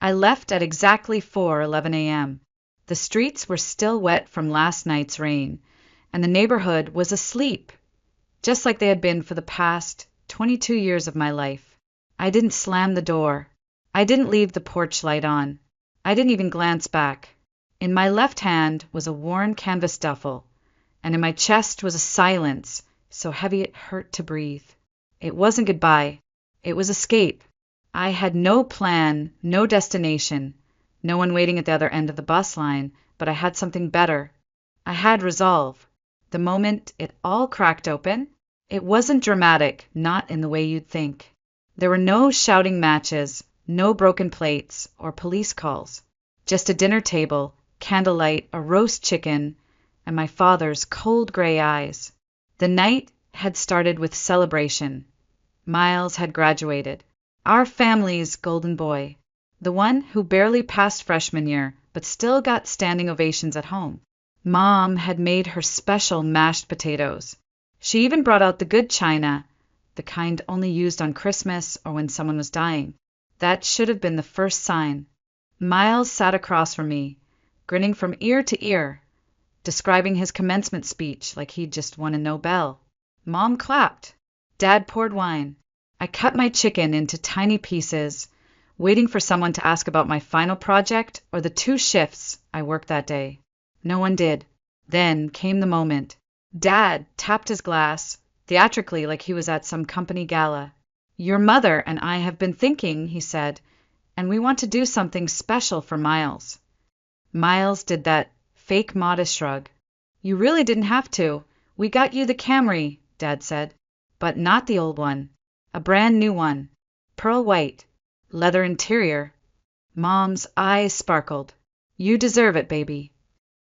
I left at exactly 4:11 a.m. The streets were still wet from last night's rain, and the neighborhood was asleep, just like they had been for the past 22 years of my life. I didn't slam the door. I didn't leave the porch light on. I didn't even glance back. In my left hand was a worn canvas duffel, and in my chest was a silence so heavy it hurt to breathe. It wasn't goodbye. It was escape. I had no plan, no destination, no one waiting at the other end of the bus line, but I had something better. I had resolve. The moment it all cracked open, it wasn't dramatic, not in the way you'd think. There were no shouting matches, no broken plates, or police calls. Just a dinner table, candlelight, a roast chicken, and my father's cold gray eyes. The night had started with celebration. Miles had graduated. Our family's golden boy. The one who barely passed freshman year, but still got standing ovations at home. Mom had made her special mashed potatoes. She even brought out the good china, the kind only used on Christmas or when someone was dying. That should have been the first sign. Miles sat across from me, grinning from ear to ear, describing his commencement speech like he'd just won a Nobel. Mom clapped. Dad poured wine. I cut my chicken into tiny pieces, waiting for someone to ask about my final project or the 2 shifts I worked that day. No one did. Then came the moment. Dad tapped his glass, theatrically like he was at some company gala. "Your mother and I have been thinking," he said, "and we want to do something special for Miles." Miles did that fake modest shrug. "You really didn't have to. We got you the Camry," Dad said, "but not the old one. A brand new one. Pearl white. Leather interior." Mom's eyes sparkled. "You deserve it, baby."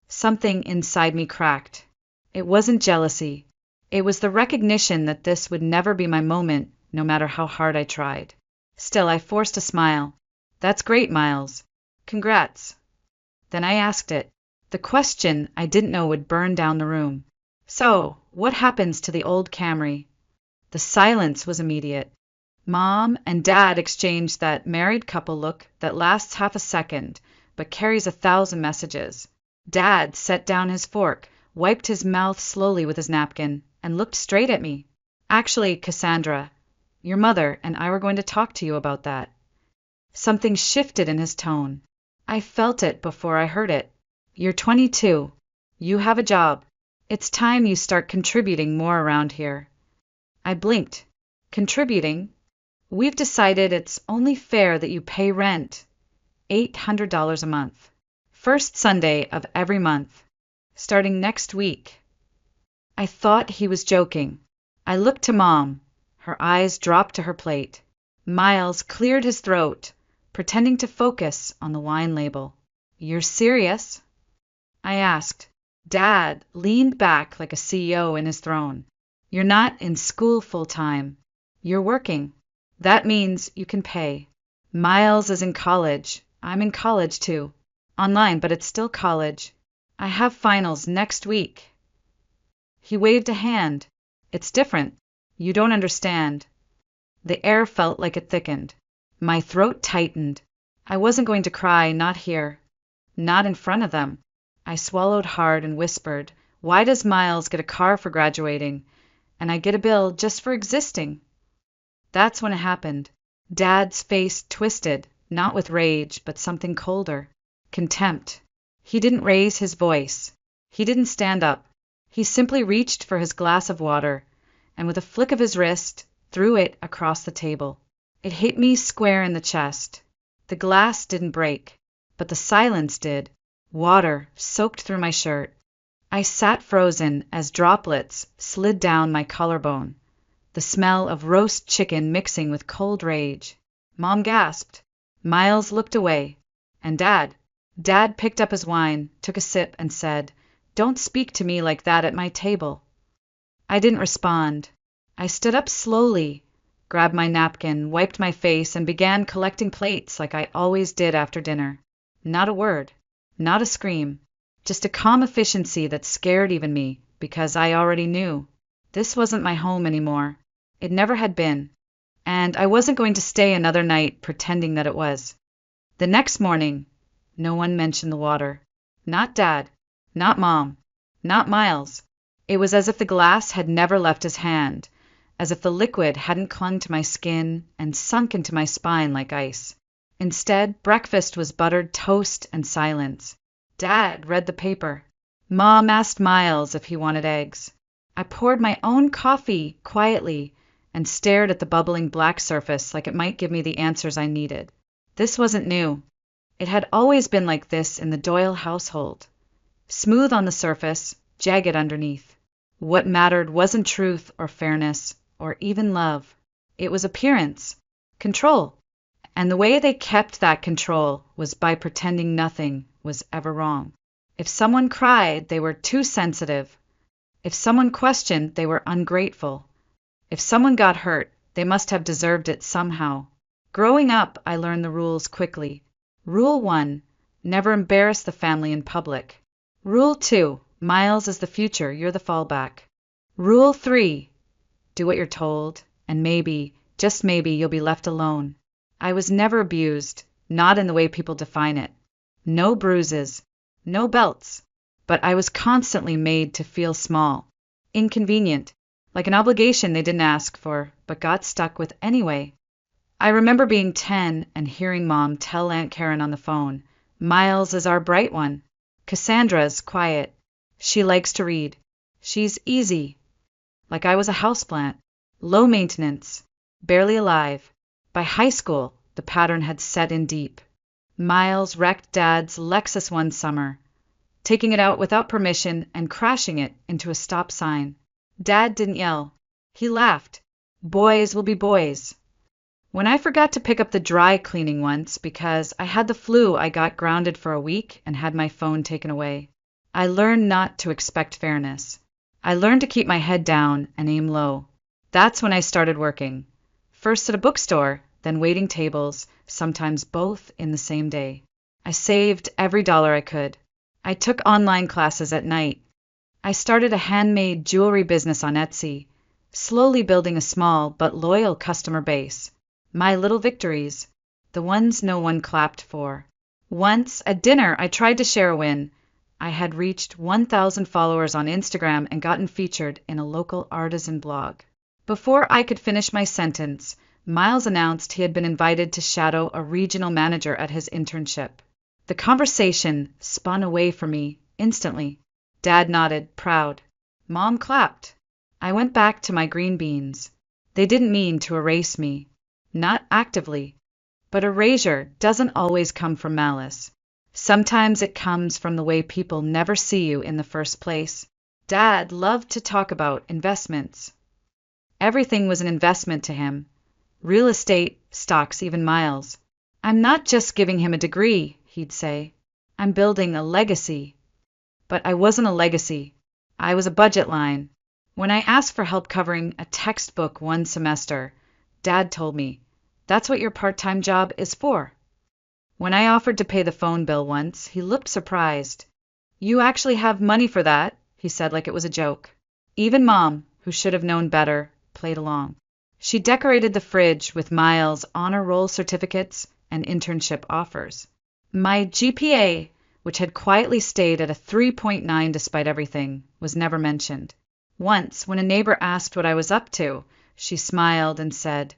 Something inside me cracked. It wasn't jealousy. It was the recognition that this would never be my moment, no matter how hard I tried. Still, I forced a smile. "That's great, Miles. Congrats." Then I asked it, the question I didn't know would burn down the room. "So, what happens to the old Camry?" The silence was immediate. Mom and Dad exchanged that married couple look that lasts half a second, but carries 1,000 messages. Dad set down his fork, wiped his mouth slowly with his napkin, and looked straight at me. "Actually, Cassandra, your mother and I were going to talk to you about that." Something shifted in his tone. I felt it before I heard it. "You're 22. You have a job. It's time you start contributing more around here." I blinked. "Contributing? We've decided it's only fair that you pay rent. $800 a month. First Sunday of every month. Starting next week." I thought he was joking. I looked to Mom. Her eyes dropped to her plate. Miles cleared his throat, pretending to focus on the wine label. "You're serious?" I asked. Dad leaned back like a CEO in his throne. "You're not in school full-time. You're working. That means you can pay. Miles is in college. I'm in college too. Online, but it's still college. I have finals next week." He waved a hand. "It's different. You don't understand." The air felt like it thickened. My throat tightened. I wasn't going to cry, not here. Not in front of them. I swallowed hard and whispered, "Why does Miles get a car for graduating, and I get a bill just for existing?" That's when it happened. Dad's face twisted, not with rage, but something colder. Contempt. He didn't raise his voice. He didn't stand up. He simply reached for his glass of water, and with a flick of his wrist, threw it across the table. It hit me square in the chest. The glass didn't break, but the silence did. Water soaked through my shirt. I sat frozen as droplets slid down my collarbone, the smell of roast chicken mixing with cold rage. Mom gasped. Miles looked away. And Dad picked up his wine, took a sip, and said, "Don't speak to me like that at my table." I didn't respond. I stood up slowly, grabbed my napkin, wiped my face, and began collecting plates like I always did after dinner. Not a word, not a scream, just a calm efficiency that scared even me, because I already knew. This wasn't my home anymore. It never had been. And I wasn't going to stay another night pretending that it was. The next morning, no one mentioned the water. Not Dad, not Mom, not Miles. It was as if the glass had never left his hand, as if the liquid hadn't clung to my skin and sunk into my spine like ice. Instead, breakfast was buttered toast and silence. Dad read the paper. Mom asked Miles if he wanted eggs. I poured my own coffee quietly and stared at the bubbling black surface like it might give me the answers I needed. This wasn't new. It had always been like this in the Doyle household. Smooth on the surface, jagged underneath. What mattered wasn't truth or fairness or even love. It was appearance, control. And the way they kept that control was by pretending nothing was ever wrong. If someone cried, they were too sensitive. If someone questioned, they were ungrateful. If someone got hurt, they must have deserved it somehow. Growing up, I learned the rules quickly. Rule 1, never embarrass the family in public. Rule 2, Miles is the future, you're the fallback. Rule 3, do what you're told, and maybe, just maybe, you'll be left alone. I was never abused, not in the way people define it. No bruises, no belts, but I was constantly made to feel small, inconvenient, like an obligation they didn't ask for, but got stuck with anyway. I remember being 10 and hearing Mom tell Aunt Karen on the phone, Miles is our bright one. Cassandra's quiet. She likes to read. She's easy. Like I was a houseplant, low maintenance, barely alive. By high school, the pattern had set in deep. Miles wrecked Dad's Lexus one summer, taking it out without permission and crashing it into a stop sign. Dad didn't yell. He laughed. Boys will be boys. When I forgot to pick up the dry cleaning once because I had the flu, I got grounded for a week and had my phone taken away. I learned not to expect fairness. I learned to keep my head down and aim low. That's when I started working. First at a bookstore, then waiting tables, sometimes both in the same day. I saved every dollar I could. I took online classes at night. I started a handmade jewelry business on Etsy, slowly building a small but loyal customer base. My little victories, the ones no one clapped for. Once, at dinner, I tried to share a win. I had reached 1,000 followers on Instagram and gotten featured in a local artisan blog. Before I could finish my sentence, Miles announced he had been invited to shadow a regional manager at his internship. The conversation spun away from me instantly. Dad nodded, proud. Mom clapped. I went back to my green beans. They didn't mean to erase me. Not actively. But erasure doesn't always come from malice. Sometimes it comes from the way people never see you in the first place. Dad loved to talk about investments. Everything was an investment to him. Real estate, stocks, even Miles. I'm not just giving him a degree, he'd say. I'm building a legacy. But I wasn't a legacy. I was a budget line. When I asked for help covering a textbook one semester, Dad told me, that's what your part-time job is for. When I offered to pay the phone bill once, he looked surprised. You actually have money for that, he said like it was a joke. Even Mom, who should have known better, played along. She decorated the fridge with Miles' honor roll certificates and internship offers. My GPA, which had quietly stayed at a 3.9 despite everything, was never mentioned. Once, when a neighbor asked what I was up to, she smiled and said,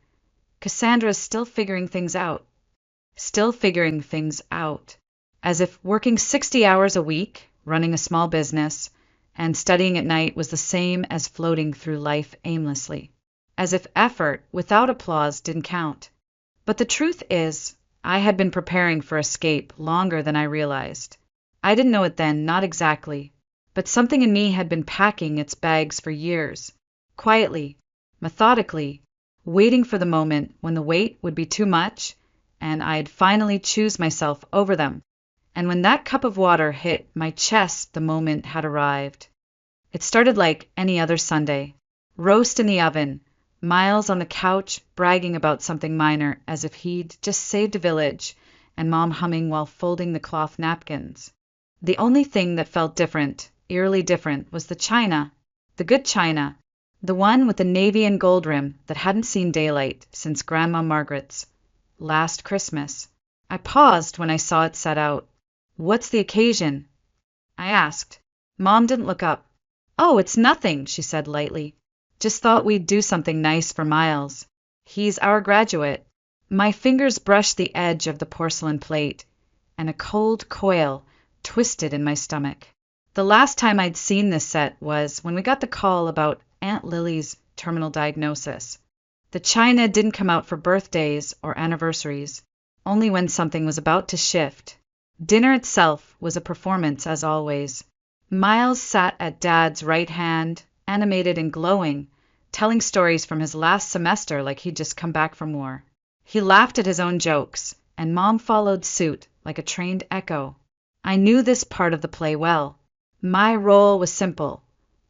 Cassandra's still figuring things out. Still figuring things out. As if working 60 hours a week, running a small business, and studying at night was the same as floating through life aimlessly. As if effort without applause didn't count. But the truth is, I had been preparing for escape longer than I realized. I didn't know it then, not exactly, but something in me had been packing its bags for years, quietly, methodically, waiting for the moment when the weight would be too much and I'd finally choose myself over them. And when that cup of water hit my chest, the moment had arrived. It started like any other Sunday. Roast in the oven, Miles on the couch bragging about something minor as if he'd just saved a village, and Mom humming while folding the cloth napkins. The only thing that felt different, eerily different, was the china. The good china. The one with the navy and gold rim that hadn't seen daylight since Grandma Margaret's last Christmas. I paused when I saw it set out. What's the occasion? I asked. Mom didn't look up. Oh, it's nothing, she said lightly. Just thought we'd do something nice for Miles. He's our graduate. My fingers brushed the edge of the porcelain plate, and a cold coil twisted in my stomach. The last time I'd seen this set was when we got the call about Aunt Lily's terminal diagnosis. The china didn't come out for birthdays or anniversaries, only when something was about to shift. Dinner itself was a performance, as always. Miles sat at Dad's right hand, animated and glowing, telling stories from his last semester like he'd just come back from war. He laughed at his own jokes, and Mom followed suit like a trained echo. I knew this part of the play well. My role was simple.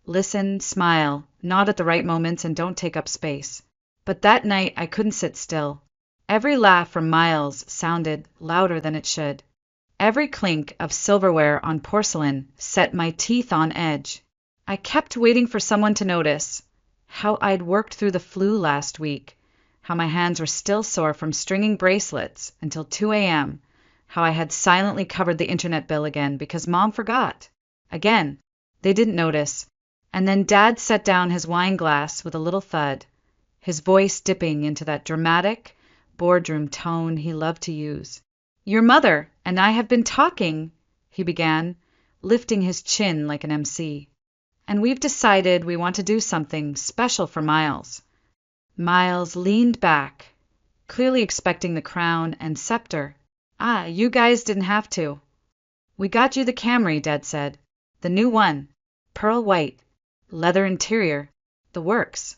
Listen, smile, nod at the right moments, and don't take up space. But that night I couldn't sit still. Every laugh from Miles sounded louder than it should. Every clink of silverware on porcelain set my teeth on edge. I kept waiting for someone to notice how I'd worked through the flu last week, how my hands were still sore from stringing bracelets until 2 a.m., how I had silently covered the internet bill again because Mom forgot. Again, they didn't notice. And then Dad set down his wine glass with a little thud, his voice dipping into that dramatic, boardroom tone he loved to use. Your mother and I have been talking, he began, lifting his chin like an MC. And we've decided we want to do something special for Miles. Miles leaned back, clearly expecting the crown and scepter. Ah, you guys didn't have to. We got you the Camry, Dad said. The new one. Pearl white. Leather interior. The works.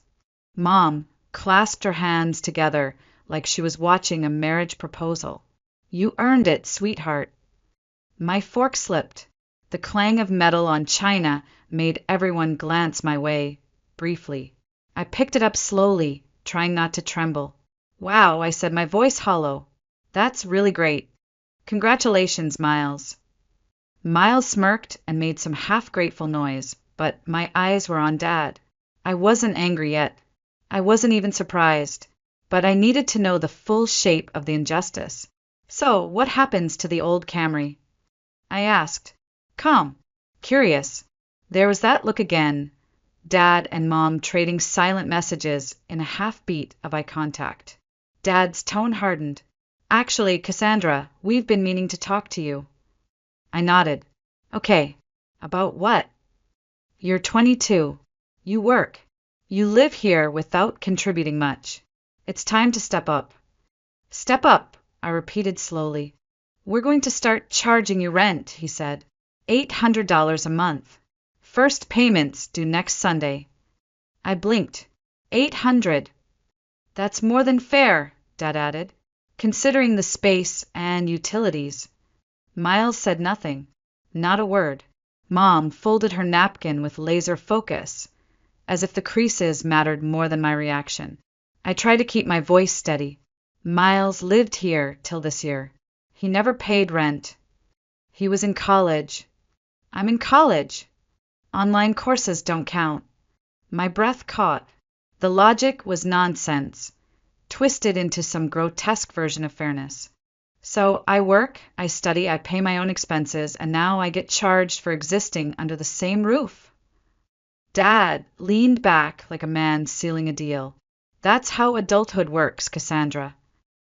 Mom clasped her hands together like she was watching a marriage proposal. You earned it, sweetheart. My fork slipped. The clang of metal on china made everyone glance my way, briefly. I picked it up slowly, trying not to tremble. Wow, I said, my voice hollow. That's really great. Congratulations, Miles. Miles smirked and made some half-grateful noise, but my eyes were on Dad. I wasn't angry yet. I wasn't even surprised, but I needed to know the full shape of the injustice. So, what happens to the old Camry? I asked, calm, curious. There was that look again, Dad and Mom trading silent messages in a half-beat of eye contact. Dad's tone hardened. Actually, Cassandra, we've been meaning to talk to you. I nodded. Okay, about what? You're 22. You work. You live here without contributing much. It's time to step up. Step up, I repeated slowly. We're going to start charging you rent, he said. $800 a month. First payments due next Sunday. I blinked. 800. That's more than fair, Dad added, considering the space and utilities. Miles said nothing. Not a word. Mom folded her napkin with laser focus, as if the creases mattered more than my reaction. I tried to keep my voice steady. Miles lived here till this year. He never paid rent. He was in college. I'm in college. Online courses don't count. My breath caught. The logic was nonsense, twisted into some grotesque version of fairness. So I work, I study, I pay my own expenses, and now I get charged for existing under the same roof. Dad leaned back like a man sealing a deal. That's how adulthood works, Cassandra.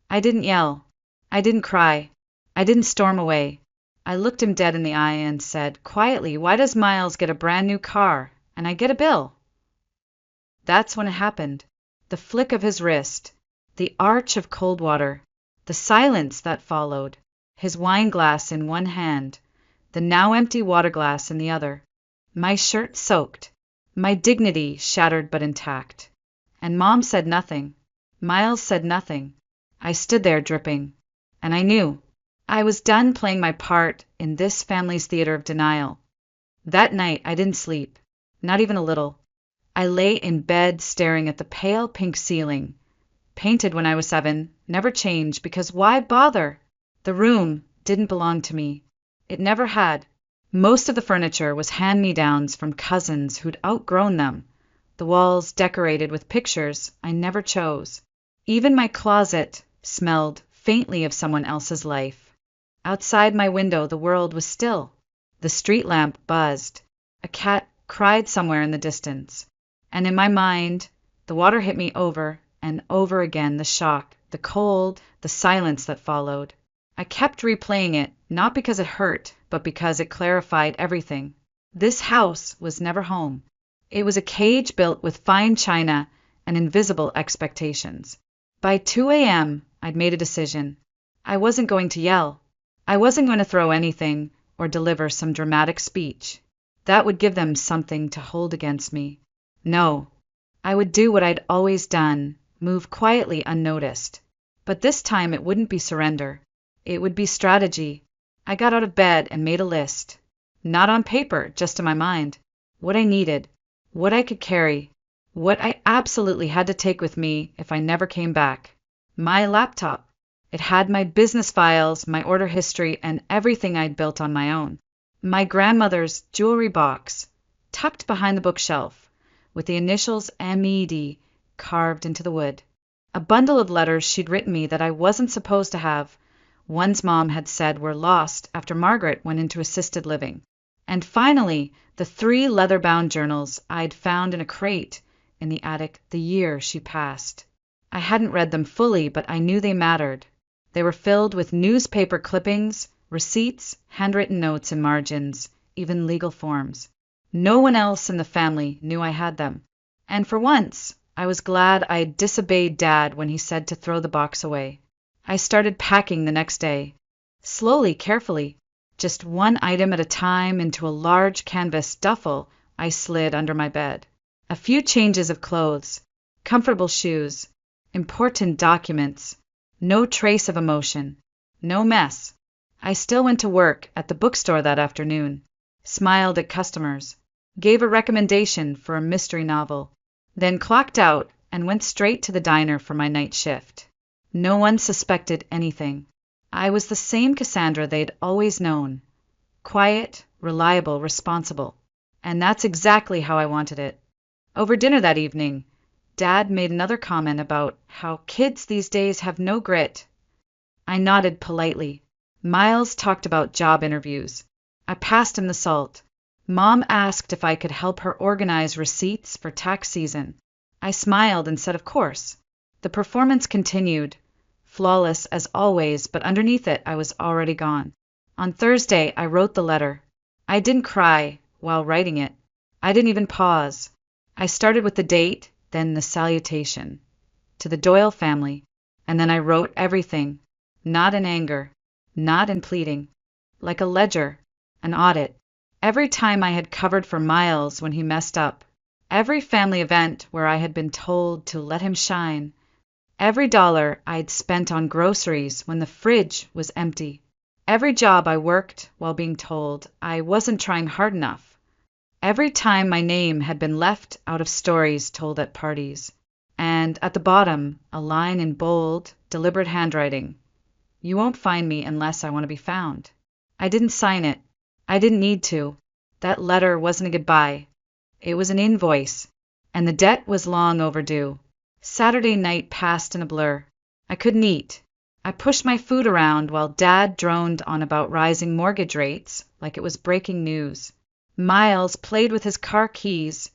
I didn't yell. I didn't cry. I didn't storm away. I looked him dead in the eye and said, quietly, why does Miles get a brand new car and I get a bill? That's when it happened. The flick of his wrist, the arch of cold water, the silence that followed, his wine glass in one hand, the now empty water glass in the other. My shirt soaked, my dignity shattered but intact. And Mom said nothing. Miles said nothing. I stood there dripping, and I knew. I was done playing my part in this family's theater of denial. That night I didn't sleep, not even a little. I lay in bed staring at the pale pink ceiling, painted when I was 7, never changed because why bother? The room didn't belong to me. It never had. Most of the furniture was hand-me-downs from cousins who'd outgrown them, the walls decorated with pictures I never chose. Even my closet smelled faintly of someone else's life. Outside my window, the world was still. The street lamp buzzed. A cat cried somewhere in the distance. And in my mind, the water hit me over and over again, the shock, the cold, the silence that followed. I kept replaying it, not because it hurt, but because it clarified everything. This house was never home. It was a cage built with fine china and invisible expectations. By 2 a.m., I'd made a decision. I wasn't going to yell. I wasn't going to throw anything or deliver some dramatic speech. That would give them something to hold against me. No, I would do what I'd always done, move quietly unnoticed. But this time it wouldn't be surrender. It would be strategy. I got out of bed and made a list. Not on paper, just in my mind. What I needed, what I could carry, what I absolutely had to take with me if I never came back. My laptop. It had my business files, my order history, and everything I'd built on my own. My grandmother's jewelry box, tucked behind the bookshelf, with the initials MED carved into the wood. A bundle of letters she'd written me that I wasn't supposed to have. One's mom had said were lost after Margaret went into assisted living. And finally, the 3 leather-bound journals I'd found in a crate in the attic the year she passed. I hadn't read them fully, but I knew they mattered. They were filled with newspaper clippings, receipts, handwritten notes and margins, even legal forms. No one else in the family knew I had them. And for once, I was glad I'd disobeyed Dad when he said to throw the box away. I started packing the next day. Slowly, carefully, just one item at a time into a large canvas duffel I slid under my bed. A few changes of clothes, comfortable shoes, important documents, no trace of emotion, no mess. I still went to work at the bookstore that afternoon, smiled at customers, gave a recommendation for a mystery novel, then clocked out and went straight to the diner for my night shift. No one suspected anything. I was the same Cassandra they'd always known. Quiet, reliable, responsible. And that's exactly how I wanted it. Over dinner that evening, Dad made another comment about how kids these days have no grit. I nodded politely. Miles talked about job interviews. I passed him the salt. Mom asked if I could help her organize receipts for tax season. I smiled and said, of course. The performance continued, flawless as always, but underneath it I was already gone. On Thursday, I wrote the letter. I didn't cry while writing it. I didn't even pause. I started with the date, then the salutation. To the Doyle family. And then I wrote everything. Not in anger. Not in pleading. Like a ledger. An audit. Every time I had covered for Miles when he messed up. Every family event where I had been told to let him shine. Every dollar I'd spent on groceries when the fridge was empty. Every job I worked while being told I wasn't trying hard enough. Every time my name had been left out of stories told at parties. And at the bottom, a line in bold, deliberate handwriting. You won't find me unless I want to be found. I didn't sign it. I didn't need to. That letter wasn't a goodbye. It was an invoice. And the debt was long overdue. Saturday night passed in a blur. I couldn't eat. I pushed my food around while Dad droned on about rising mortgage rates like it was breaking news. Miles played with his car keys,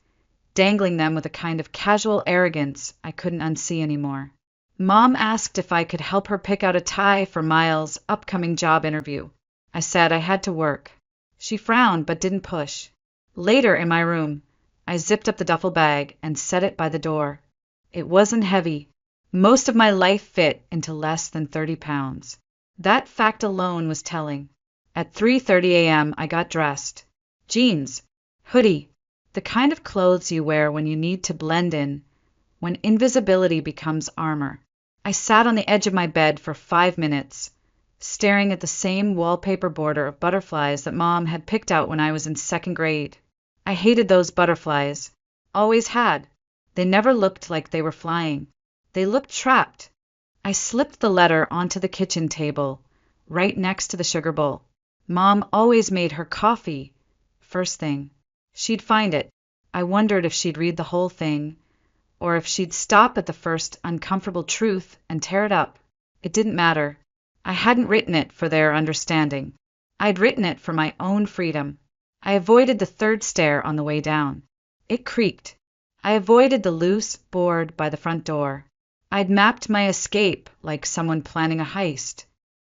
dangling them with a kind of casual arrogance I couldn't unsee anymore. Mom asked if I could help her pick out a tie for Miles' upcoming job interview. I said I had to work. She frowned but didn't push. Later in my room, I zipped up the duffel bag and set it by the door. It wasn't heavy. Most of my life fit into less than 30 pounds. That fact alone was telling. At 3:30 a.m. I got dressed. Jeans, hoodie, the kind of clothes you wear when you need to blend in, when invisibility becomes armor. I sat on the edge of my bed for 5 minutes, staring at the same wallpaper border of butterflies that Mom had picked out when I was in 2nd grade. I hated those butterflies. Always had. They never looked like they were flying. They looked trapped. I slipped the letter onto the kitchen table, right next to the sugar bowl. Mom always made her coffee first thing. She'd find it. I wondered if she'd read the whole thing, or if she'd stop at the first uncomfortable truth and tear it up. It didn't matter. I hadn't written it for their understanding. I'd written it for my own freedom. I avoided the third stair on the way down. It creaked. I avoided the loose board by the front door. I'd mapped my escape like someone planning a heist.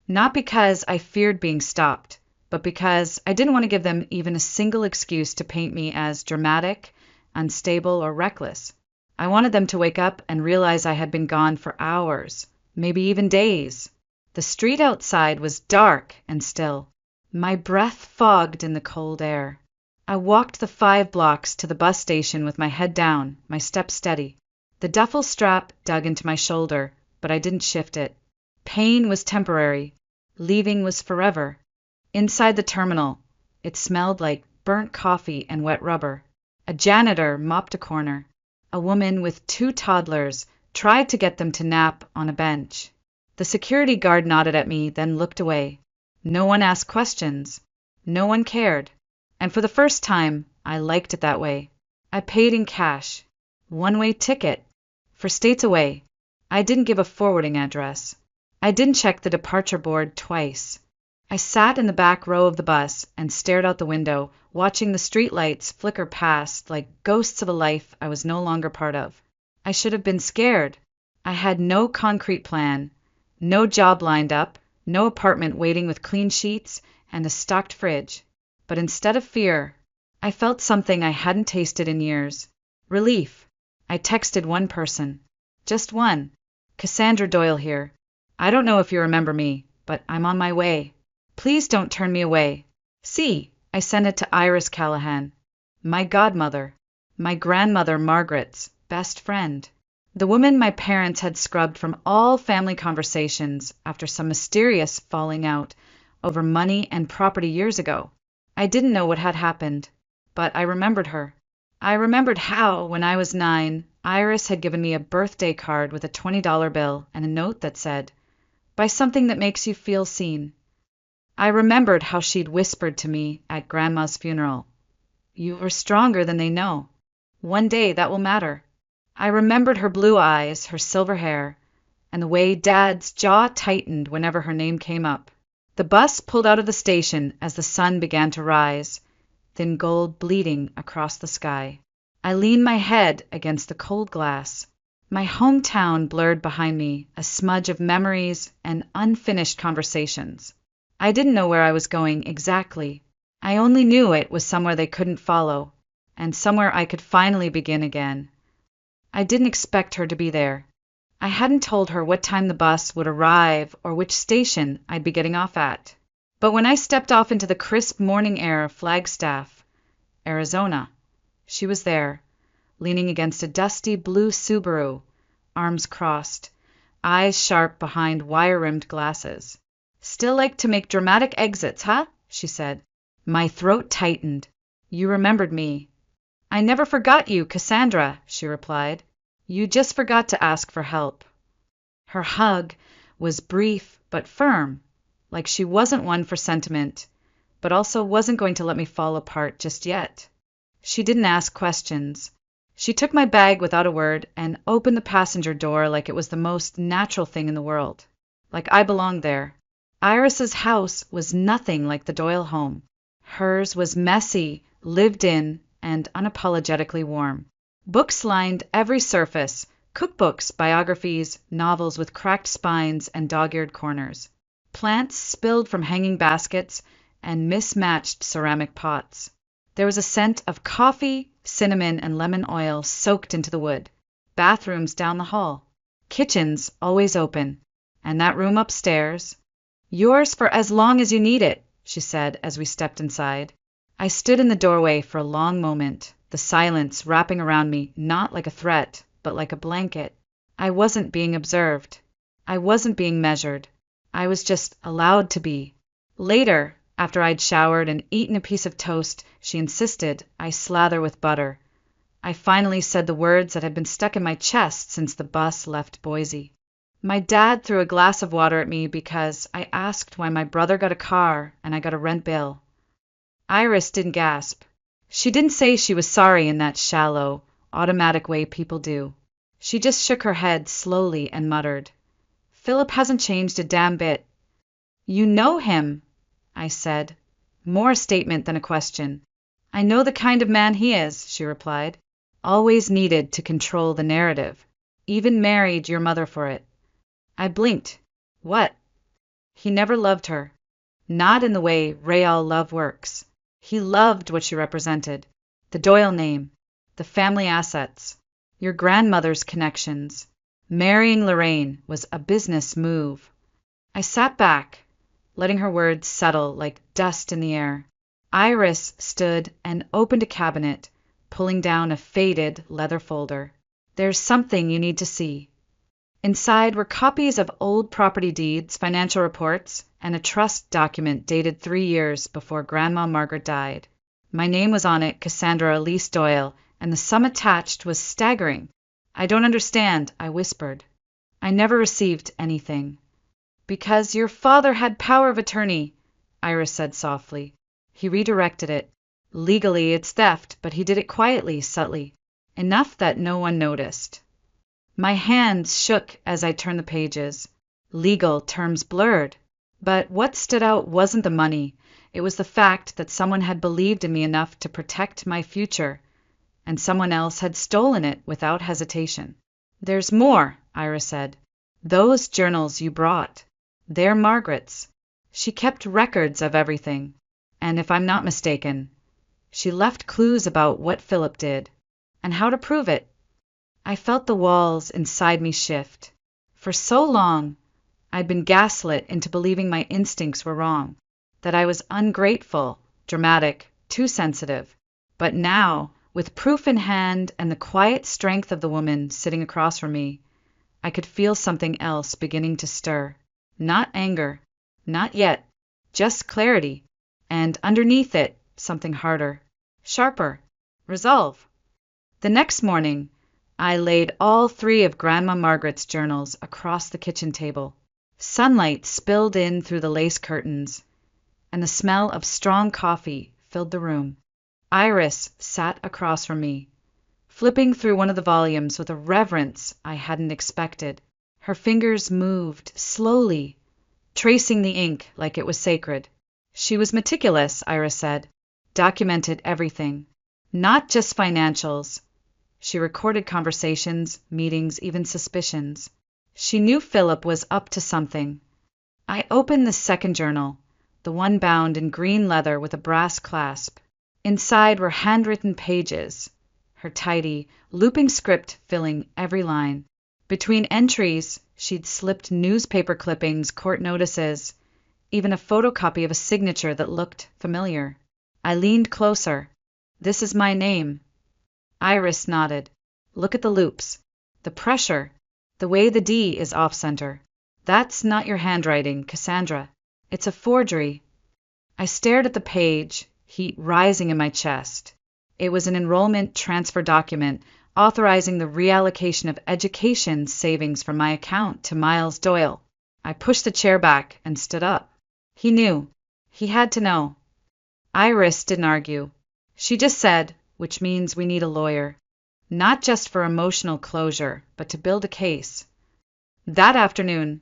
Not because I feared being stopped, but because I didn't want to give them even a single excuse to paint me as dramatic, unstable, or reckless. I wanted them to wake up and realize I had been gone for hours, maybe even days. The street outside was dark and still. My breath fogged in the cold air. I walked the 5 blocks to the bus station with my head down, my steps steady. The duffel strap dug into my shoulder, but I didn't shift it. Pain was temporary. Leaving was forever. Inside the terminal, it smelled like burnt coffee and wet rubber. A janitor mopped a corner. A woman with 2 toddlers tried to get them to nap on a bench. The security guard nodded at me, then looked away. No one asked questions. No one cared. And for the first time, I liked it that way. I paid in cash. One-way ticket. For states away. I didn't give a forwarding address. I didn't check the departure board twice. I sat in the back row of the bus and stared out the window, watching the streetlights flicker past like ghosts of a life I was no longer part of. I should have been scared. I had no concrete plan, no job lined up, no apartment waiting with clean sheets and a stocked fridge. But instead of fear, I felt something I hadn't tasted in years. Relief. I texted one person. Just one. Cassandra Doyle here. I don't know if you remember me, but I'm on my way. Please don't turn me away. See, I sent it to Iris Callahan, my godmother, my grandmother Margaret's best friend, the woman my parents had scrubbed from all family conversations after some mysterious falling out over money and property years ago. I didn't know what had happened, but I remembered her. I remembered how, when I was 9, Iris had given me a birthday card with a $20 bill and a note that said, "Buy something that makes you feel seen." I remembered how she'd whispered to me at Grandma's funeral, "You are stronger than they know. One day that will matter." I remembered her blue eyes, her silver hair, and the way Dad's jaw tightened whenever her name came up. The bus pulled out of the station as the sun began to rise, thin gold bleeding across the sky. I leaned my head against the cold glass. My hometown blurred behind me, a smudge of memories and unfinished conversations. I didn't know where I was going exactly. I only knew it was somewhere they couldn't follow, and somewhere I could finally begin again. I didn't expect her to be there. I hadn't told her what time the bus would arrive or which station I'd be getting off at. But when I stepped off into the crisp morning air of Flagstaff, Arizona, she was there, leaning against a dusty blue Subaru, arms crossed, eyes sharp behind wire-rimmed glasses. "Still like to make dramatic exits, huh?" she said. My throat tightened. "You remembered me." "I never forgot you, Cassandra," she replied. "You just forgot to ask for help." Her hug was brief but firm, like she wasn't one for sentiment, but also wasn't going to let me fall apart just yet. She didn't ask questions. She took my bag without a word and opened the passenger door like it was the most natural thing in the world, like I belonged there. Iris's house was nothing like the Doyle home. Hers was messy, lived in, and unapologetically warm. Books lined every surface, cookbooks, biographies, novels with cracked spines and dog-eared corners. Plants spilled from hanging baskets and mismatched ceramic pots. There was a scent of coffee, cinnamon, and lemon oil soaked into the wood. Bathrooms down the hall. Kitchens always open. And that room upstairs. "Yours for as long as you need it," she said as we stepped inside. I stood in the doorway for a long moment, the silence wrapping around me not like a threat, but like a blanket. I wasn't being observed. I wasn't being measured. I was just allowed to be. Later, after I'd showered and eaten a piece of toast, she insisted I slather with butter. I finally said the words that had been stuck in my chest since the bus left Boise. My dad threw a glass of water at me because I asked why my brother got a car and I got a rent bill. Iris didn't gasp. She didn't say she was sorry in that shallow, automatic way people do. She just shook her head slowly and muttered, "Philip hasn't changed a damn bit. You know him, I said, more a statement than a question. I know the kind of man he is, she replied. Always needed to control the narrative. Even married your mother for it. I blinked. What? He never loved her. Not in the way real love works. He loved what she represented. The Doyle name. The family assets. Your grandmother's connections. Marrying Lorraine was a business move. I sat back, letting her words settle like dust in the air. Iris stood and opened a cabinet, pulling down a faded leather folder. There's something you need to see. Inside were copies of old property deeds, financial reports, and a trust document dated 3 years before Grandma Margaret died. My name was on it, Cassandra Elise Doyle, and the sum attached was staggering. I don't understand, I whispered. I never received anything. Because your father had power of attorney, Iris said softly. He redirected it. Legally, it's theft, but he did it quietly, subtly, enough that no one noticed. My hands shook as I turned the pages. Legal terms blurred. But what stood out wasn't the money. It was the fact that someone had believed in me enough to protect my future, and someone else had stolen it without hesitation. There's more, Iris said. Those journals you brought. They're Margaret's. She kept records of everything. And if I'm not mistaken, she left clues about what Philip did, and how to prove it. I felt the walls inside me shift. For so long, I'd been gaslit into believing my instincts were wrong, that I was ungrateful, dramatic, too sensitive. But now, with proof in hand and the quiet strength of the woman sitting across from me, I could feel something else beginning to stir. Not anger, not yet, just clarity, and underneath it, something harder, sharper, resolve. The next morning, I laid all 3 of Grandma Margaret's journals across the kitchen table. Sunlight spilled in through the lace curtains, and the smell of strong coffee filled the room. Iris sat across from me, flipping through one of the volumes with a reverence I hadn't expected. Her fingers moved slowly, tracing the ink like it was sacred. She was meticulous, Iris said, documented everything, not just financials. She recorded conversations, meetings, even suspicions. She knew Philip was up to something. I opened the second journal, the one bound in green leather with a brass clasp. Inside were handwritten pages, her tidy, looping script filling every line. Between entries, she'd slipped newspaper clippings, court notices, even a photocopy of a signature that looked familiar. I leaned closer. This is my name. Iris nodded. Look at the loops. The pressure. The way the D is off-center. That's not your handwriting, Cassandra. It's a forgery. I stared at the page, heat rising in my chest. It was an enrollment transfer document authorizing the reallocation of education savings from my account to Miles Doyle. I pushed the chair back and stood up. He knew. He had to know. Iris didn't argue. She just said, which means we need a lawyer. Not just for emotional closure, but to build a case. That afternoon,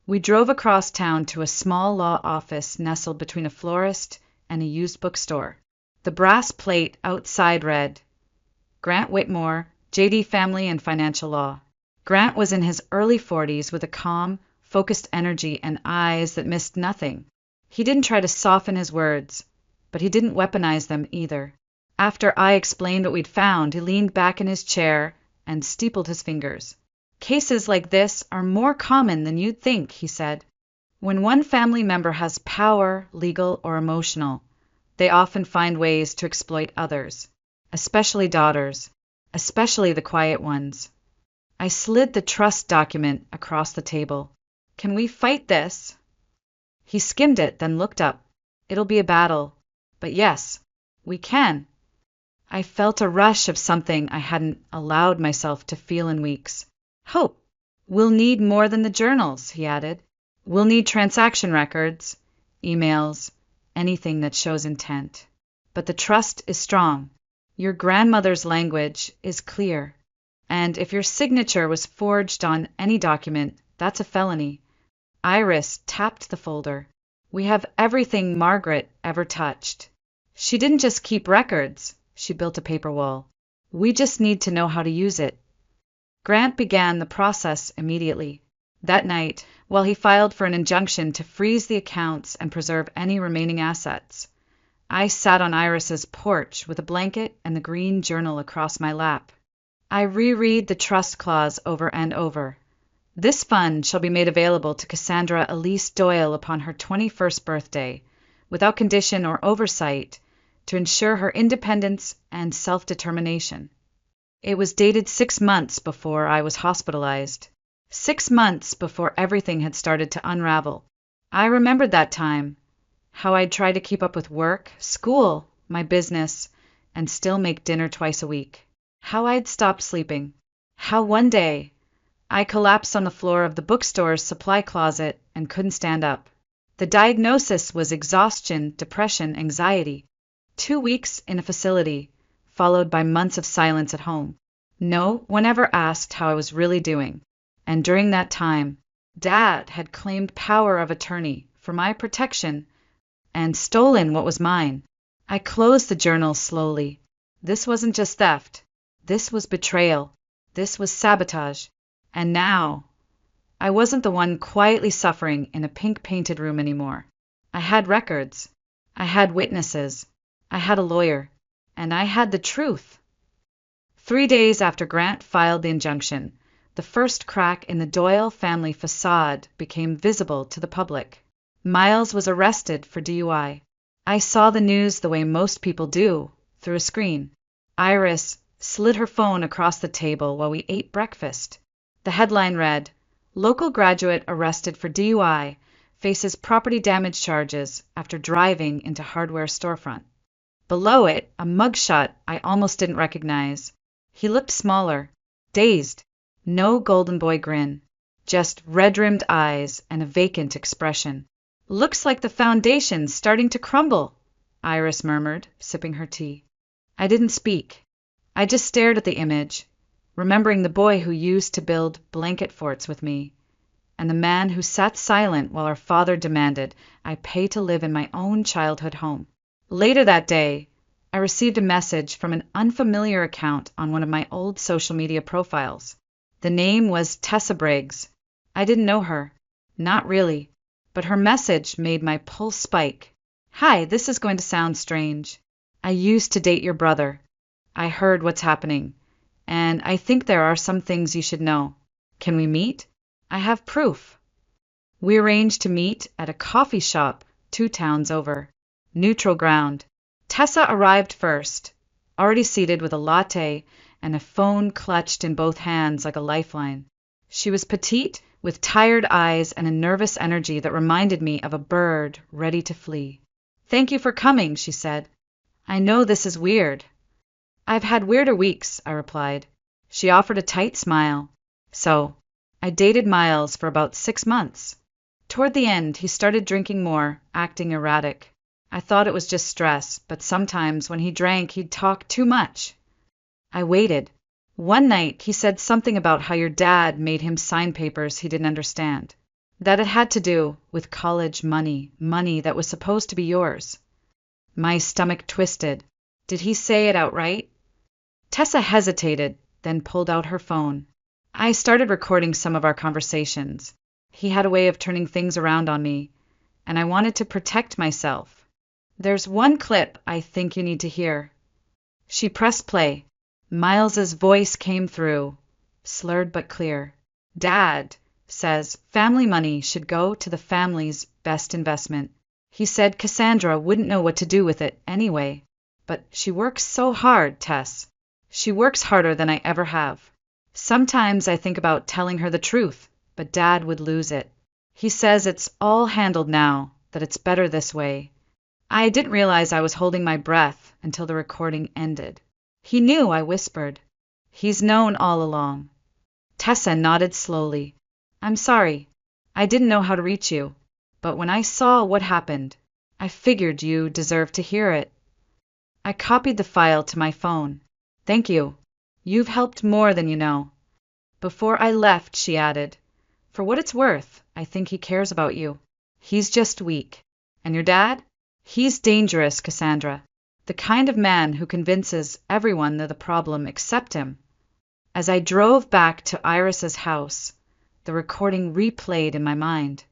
we drove across town to a small law office nestled between a florist and a used bookstore. The brass plate outside read, Grant Whitmore, J.D. Family and Financial Law. Grant was in his early 40s with a calm, focused energy and eyes that missed nothing. He didn't try to soften his words, but he didn't weaponize them either. After I explained what we'd found, he leaned back in his chair and steepled his fingers. Cases like this are more common than you'd think, he said. When one family member has power, legal or emotional, they often find ways to exploit others, especially daughters, especially the quiet ones. I slid the trust document across the table. Can we fight this? He skimmed it, then looked up. It'll be a battle. But yes, we can. I felt a rush of something I hadn't allowed myself to feel in weeks. Hope. We'll need more than the journals, he added. We'll need transaction records, emails, anything that shows intent. But the trust is strong. Your grandmother's language is clear. And if your signature was forged on any document, that's a felony. Iris tapped the folder. We have everything Margaret ever touched. She didn't just keep records, she built a paper wall. We just need to know how to use it. Grant began the process immediately. That night, while he filed for an injunction to freeze the accounts and preserve any remaining assets, I sat on Iris's porch with a blanket and the green journal across my lap. I reread the trust clause over and over. This fund shall be made available to Cassandra Elise Doyle upon her 21st birthday, without condition or oversight, to ensure her independence and self-determination. It was dated 6 months before I was hospitalized. 6 months before everything had started to unravel. I remembered that time, how I'd try to keep up with work, school, my business, and still make dinner twice a week. How I'd stopped sleeping. How one day I collapsed on the floor of the bookstore's supply closet and couldn't stand up. The diagnosis was exhaustion, depression, anxiety. 2 weeks in a facility, followed by months of silence at home. No one ever asked how I was really doing. And during that time, Dad had claimed power of attorney for my protection and stolen what was mine. I closed the journal slowly. This wasn't just theft. This was betrayal. This was sabotage. And now, I wasn't the one quietly suffering in a pink-painted room anymore. I had records. I had witnesses. I had a lawyer. And I had the truth. 3 days after Grant filed the injunction, the first crack in the Doyle family facade became visible to the public. Miles was arrested for DUI. I saw the news the way most people do, through a screen. Iris slid her phone across the table while we ate breakfast. The headline read, "Local graduate arrested for DUI faces property damage charges after driving into hardware storefront." Below it, a mugshot I almost didn't recognize. He looked smaller, dazed. No golden boy grin, just red-rimmed eyes and a vacant expression. "Looks like the foundation's starting to crumble," Iris murmured, sipping her tea. I didn't speak. I just stared at the image, remembering the boy who used to build blanket forts with me, and the man who sat silent while our father demanded I pay to live in my own childhood home. Later that day, I received a message from an unfamiliar account on one of my old social media profiles. The name was Tessa Briggs. I didn't know her. Not really. But her message made my pulse spike. "Hi, this is going to sound strange. I used to date your brother. I heard what's happening. And I think there are some things you should know. Can we meet? I have proof." We arranged to meet at a coffee shop 2 towns over. Neutral ground. Tessa arrived first, already seated with a latte and a phone clutched in both hands like a lifeline. She was petite, with tired eyes and a nervous energy that reminded me of a bird ready to flee. "Thank you for coming," she said. "I know this is weird." "I've had weirder weeks," I replied. She offered a tight smile. So, I dated Miles for about 6 months. Toward the end, he started drinking more, acting erratic. I thought it was just stress, but sometimes when he drank, he'd talk too much. I waited. One night, he said something about how your dad made him sign papers he didn't understand. That it had to do with college money that was supposed to be yours. My stomach twisted. Did he say it outright? Tessa hesitated, then pulled out her phone. I started recording some of our conversations. He had a way of turning things around on me, and I wanted to protect myself. "There's one clip I think you need to hear." She pressed play. Miles's voice came through, slurred but clear. "Dad says family money should go to the family's best investment. He said Cassandra wouldn't know what to do with it anyway. But she works so hard, Tess. She works harder than I ever have. Sometimes I think about telling her the truth, but Dad would lose it. He says it's all handled now, that it's better this way." I didn't realize I was holding my breath until the recording ended. He knew, I whispered. "He's known all along." Tessa nodded slowly. "I'm sorry. I didn't know how to reach you. But when I saw what happened, I figured you deserved to hear it." I copied the file to my phone. "Thank you. You've helped more than you know." Before I left, she added, "For what it's worth, I think he cares about you. He's just weak." And your dad? He's dangerous, Cassandra. The kind of man who convinces everyone they're the problem except him. As I drove back to Iris's house, the recording replayed in my mind.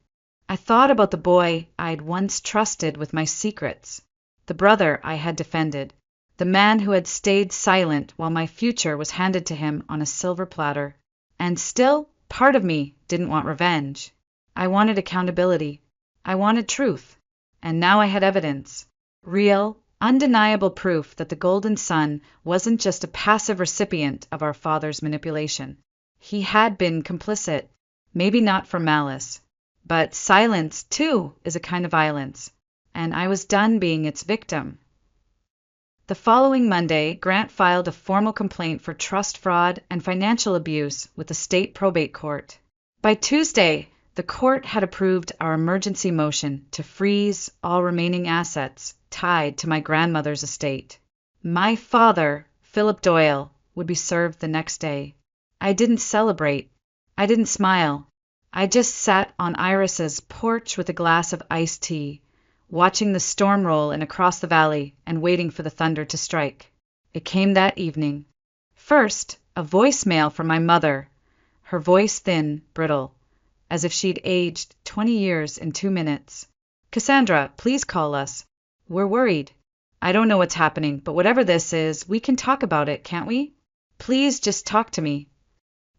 I thought about the boy I'd once trusted with my secrets, the brother I had defended, the man who had stayed silent while my future was handed to him on a silver platter. And still, part of me didn't want revenge. I wanted accountability. I wanted truth. And now I had evidence. Real, undeniable proof that the Golden Son wasn't just a passive recipient of our father's manipulation. He had been complicit, maybe not for malice. But silence, too, is a kind of violence, and I was done being its victim. The following Monday, Grant filed a formal complaint for trust fraud and financial abuse with the state probate court. By Tuesday, the court had approved our emergency motion to freeze all remaining assets tied to my grandmother's estate. My father, Philip Doyle, would be served the next day. I didn't celebrate. I didn't smile. I just sat on Iris's porch with a glass of iced tea, watching the storm roll in across the valley and waiting for the thunder to strike. It came that evening. First, a voicemail from my mother, her voice thin, brittle, as if she'd aged 20 years in 2 minutes. Cassandra, please call us. We're worried. I don't know what's happening, but whatever this is, we can talk about it, can't we? Please just talk to me.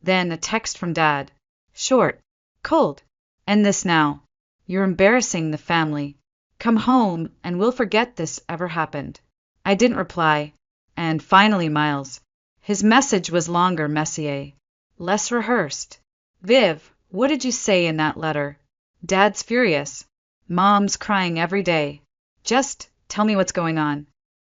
Then a text from Dad. Short. Cold. End this now. You're embarrassing the family. Come home, and we'll forget this ever happened. I didn't reply. And finally Miles. His message was longer, Messier. Less rehearsed. Viv, what did you say in that letter? Dad's furious. Mom's crying every day. Just tell me what's going on.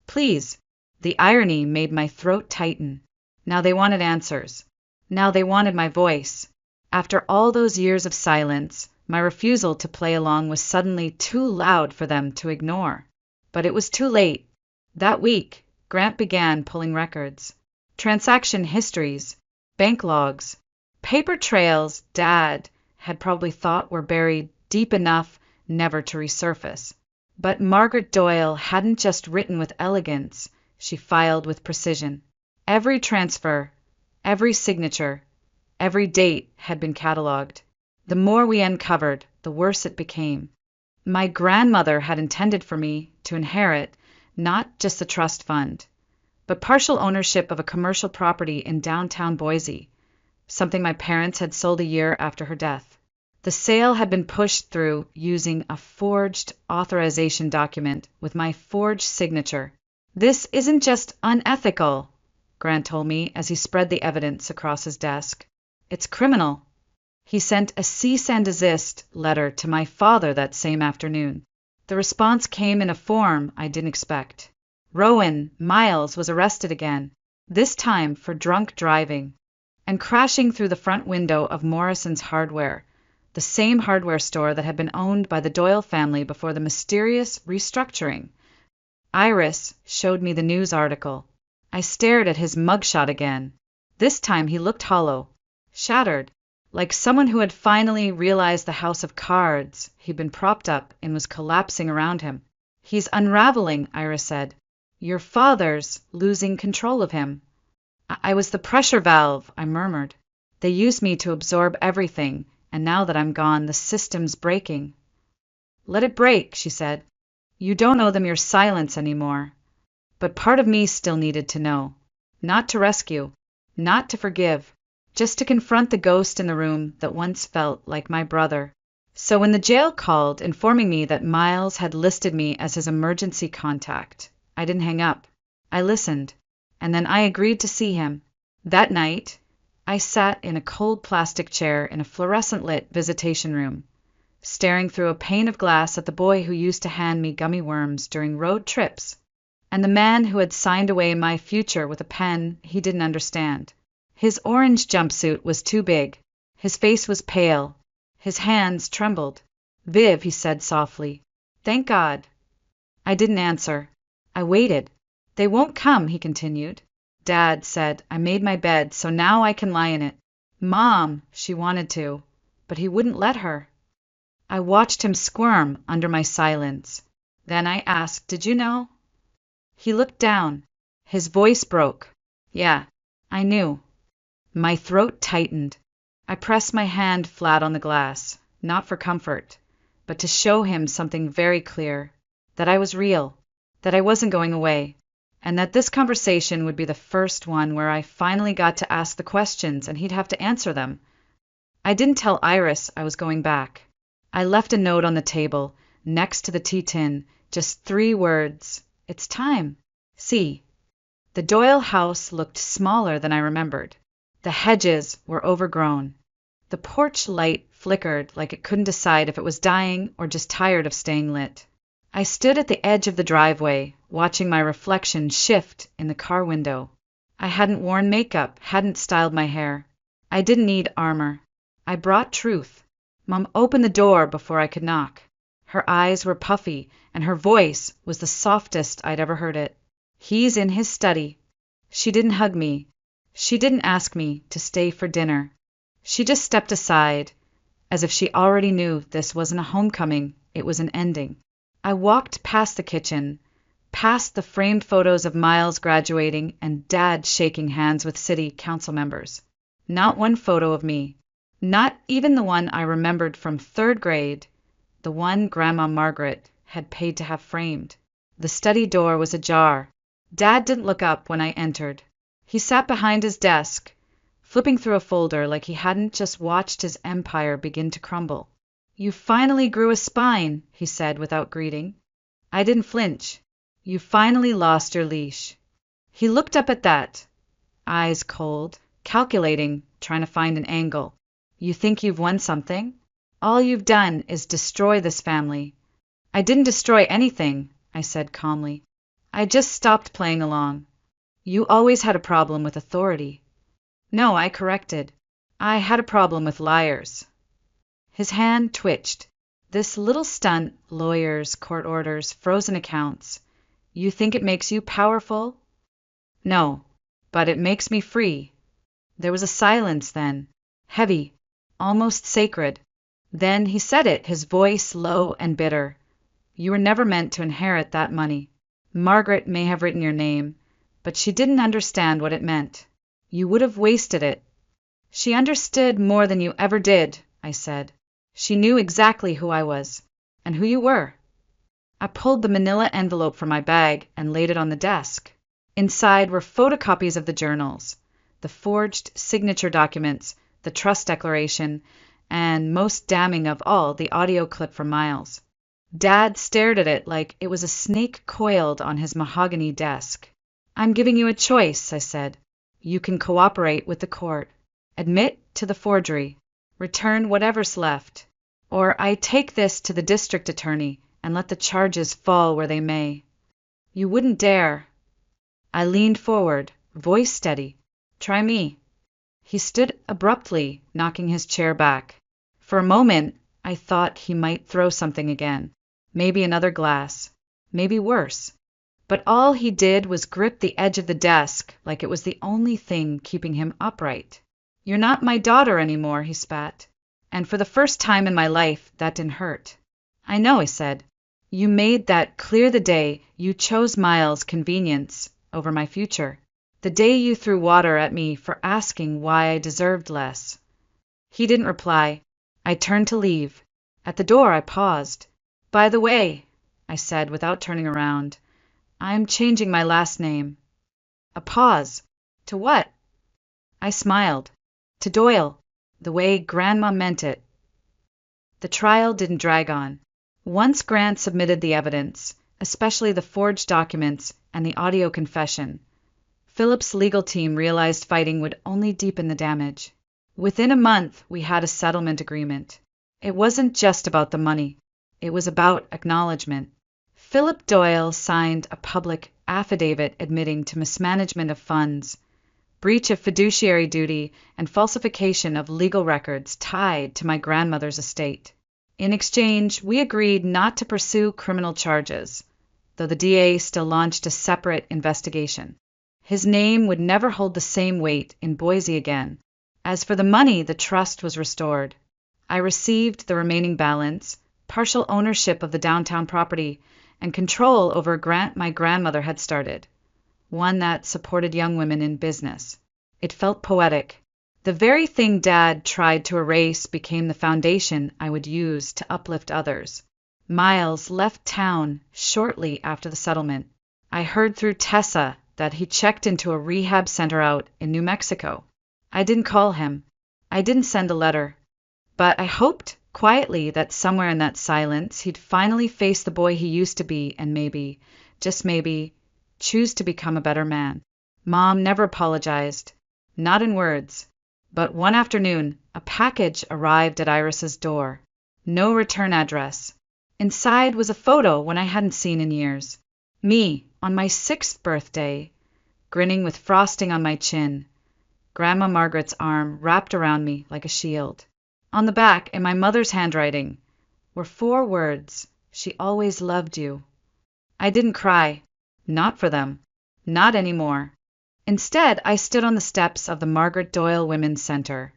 Please. The irony made my throat tighten. Now they wanted answers. Now they wanted my voice. After all those years of silence, my refusal to play along was suddenly too loud for them to ignore. But it was too late. That week, Grant began pulling records. Transaction histories, bank logs, paper trails Dad had probably thought were buried deep enough never to resurface. But Margaret Doyle hadn't just written with elegance, she filed with precision. Every transfer, every signature, every date had been catalogued. The more we uncovered, the worse it became. My grandmother had intended for me to inherit not just the trust fund, but partial ownership of a commercial property in downtown Boise, something my parents had sold a year after her death. The sale had been pushed through using a forged authorization document with my forged signature. This isn't just unethical, Grant told me as he spread the evidence across his desk. It's criminal. He sent a cease and desist letter to my father that same afternoon. The response came in a form I didn't expect. Rowan Miles was arrested again, this time for drunk driving, and crashing through the front window of Morrison's Hardware, the same hardware store that had been owned by the Doyle family before the mysterious restructuring. Iris showed me the news article. I stared at his mugshot again. This time he looked hollow, shattered, like someone who had finally realized the house of cards he'd been propped up in was collapsing around him. He's unraveling, Iris said. Your father's losing control of him. I was the pressure valve, I murmured. They used me to absorb everything, and now that I'm gone, the system's breaking. Let it break, she said. You don't owe them your silence anymore. But part of me still needed to know. Not to rescue, not to forgive, just to confront the ghost in the room that once felt like my brother. So when the jail called, informing me that Miles had listed me as his emergency contact, I didn't hang up. I listened, and then I agreed to see him. That night, I sat in a cold plastic chair in a fluorescent-lit visitation room, staring through a pane of glass at the boy who used to hand me gummy worms during road trips, and the man who had signed away my future with a pen he didn't understand. His orange jumpsuit was too big. His face was pale. His hands trembled. Viv, he said softly. Thank God. I didn't answer. I waited. They won't come, he continued. Dad said, I made my bed, so now I can lie in it. Mom, she wanted to, but he wouldn't let her. I watched him squirm under my silence. Then I asked, "Did you know?" He looked down. His voice broke. "Yeah, I knew." My throat tightened. I pressed my hand flat on the glass, not for comfort, but to show him something very clear, that I was real, that I wasn't going away, and that this conversation would be the first one where I finally got to ask the questions and he'd have to answer them. I didn't tell Iris I was going back. I left a note on the table, next to the tea tin, just 3 words. "It's time. See." The Doyle house looked smaller than I remembered. The hedges were overgrown. The porch light flickered like it couldn't decide if it was dying or just tired of staying lit. I stood at the edge of the driveway, watching my reflection shift in the car window. I hadn't worn makeup, hadn't styled my hair. I didn't need armor. I brought truth. Mom opened the door before I could knock. Her eyes were puffy, and her voice was the softest I'd ever heard it. "He's in his study." She didn't hug me. She didn't ask me to stay for dinner. She just stepped aside, as if she already knew this wasn't a homecoming, it was an ending. I walked past the kitchen, past the framed photos of Miles graduating and Dad shaking hands with city council members. Not one photo of me. Not even the one I remembered from 3rd grade, the one Grandma Margaret had paid to have framed. The study door was ajar. Dad didn't look up when I entered. He sat behind his desk, flipping through a folder like he hadn't just watched his empire begin to crumble. "You finally grew a spine," he said without greeting. I didn't flinch. "You finally lost your leash." He looked up at that, eyes cold, calculating, trying to find an angle. "You think you've won something? All you've done is destroy this family." "I didn't destroy anything," I said calmly. "I just stopped playing along." "You always had a problem with authority." "No," I corrected. "I had a problem with liars." His hand twitched. "This little stunt, lawyers, court orders, frozen accounts. You think it makes you powerful?" "No, but it makes me free." There was a silence then, heavy, almost sacred. Then he said it, his voice low and bitter. "You were never meant to inherit that money. Margaret may have written your name, but she didn't understand what it meant. You would have wasted it." "She understood more than you ever did," I said. "She knew exactly who I was, and who you were." I pulled the manila envelope from my bag and laid it on the desk. Inside were photocopies of the journals, the forged signature documents, the trust declaration, and, most damning of all, the audio clip from Miles. Dad stared at it like it was a snake coiled on his mahogany desk. "I'm giving you a choice," I said. "You can cooperate with the court, admit to the forgery, return whatever's left, or I take this to the district attorney and let the charges fall where they may." "You wouldn't dare." I leaned forward, voice steady. "Try me." He stood abruptly, knocking his chair back. For a moment, I thought he might throw something again. Maybe another glass. Maybe worse. But all he did was grip the edge of the desk like it was the only thing keeping him upright. "You're not my daughter anymore," he spat. And for the first time in my life, that didn't hurt. "I know," I said. "You made that clear the day you chose Miles' convenience over my future. The day you threw water at me for asking why I deserved less." He didn't reply. I turned to leave. At the door, I paused. "By the way," I said without turning around, "I'm changing my last name." A pause. "To what?" I smiled. "To Doyle, the way Grandma meant it." The trial didn't drag on. Once Grant submitted the evidence, especially the forged documents and the audio confession, Philip's legal team realized fighting would only deepen the damage. Within a month, we had a settlement agreement. It wasn't just about the money. It was about acknowledgement. Philip Doyle signed a public affidavit admitting to mismanagement of funds, breach of fiduciary duty, and falsification of legal records tied to my grandmother's estate. In exchange, we agreed not to pursue criminal charges, though the DA still launched a separate investigation. His name would never hold the same weight in Boise again. As for the money, the trust was restored. I received the remaining balance, partial ownership of the downtown property, and control over a grant my grandmother had started, one that supported young women in business. It felt poetic. The very thing Dad tried to erase became the foundation I would use to uplift others. Miles left town shortly after the settlement. I heard through Tessa that he checked into a rehab center out in New Mexico. I didn't call him. I didn't send a letter. But I hoped, quietly, that somewhere in that silence he'd finally face the boy he used to be and maybe, just maybe, choose to become a better man. Mom never apologized. Not in words. But one afternoon, a package arrived at Iris's door. No return address. Inside was a photo one I hadn't seen in years. Me, on my 6th birthday, grinning with frosting on my chin. Grandma Margaret's arm wrapped around me like a shield. On the back, in my mother's handwriting, were 4 words: "She always loved you." I didn't cry. Not for them. Not anymore. Instead, I stood on the steps of the Margaret Doyle Women's Center,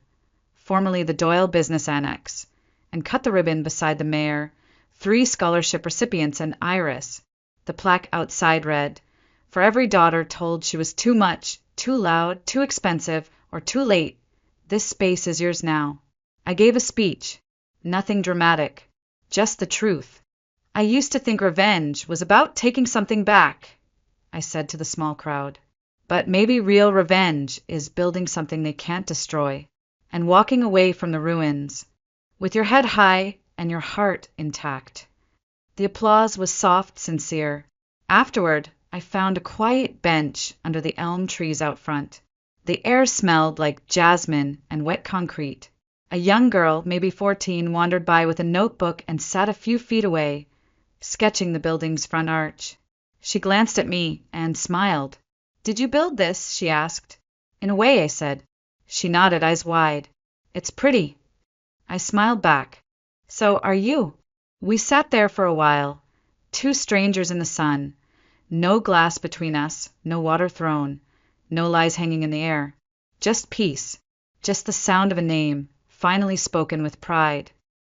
formerly the Doyle Business Annex, and cut the ribbon beside the mayor, 3 scholarship recipients, and Iris. The plaque outside read, "For every daughter told she was too much, too loud, too expensive, or too late, this space is yours now." I gave a speech. Nothing dramatic. Just the truth. "I used to think revenge was about taking something back," I said to the small crowd. "But maybe real revenge is building something they can't destroy, and walking away from the ruins, with your head high and your heart intact." The applause was soft, sincere. Afterward, I found a quiet bench under the elm trees out front. The air smelled like jasmine and wet concrete. A young girl, maybe 14, wandered by with a notebook and sat a few feet away, sketching the building's front arch. She glanced at me and smiled. "Did you build this?" she asked. "In a way," I said. She nodded, eyes wide. "It's pretty." I smiled back. "So are you." We sat there for a while, 2 strangers in the sun, no glass between us, no water thrown, no lies hanging in the air. Just peace. Just the sound of a name, finally spoken with pride.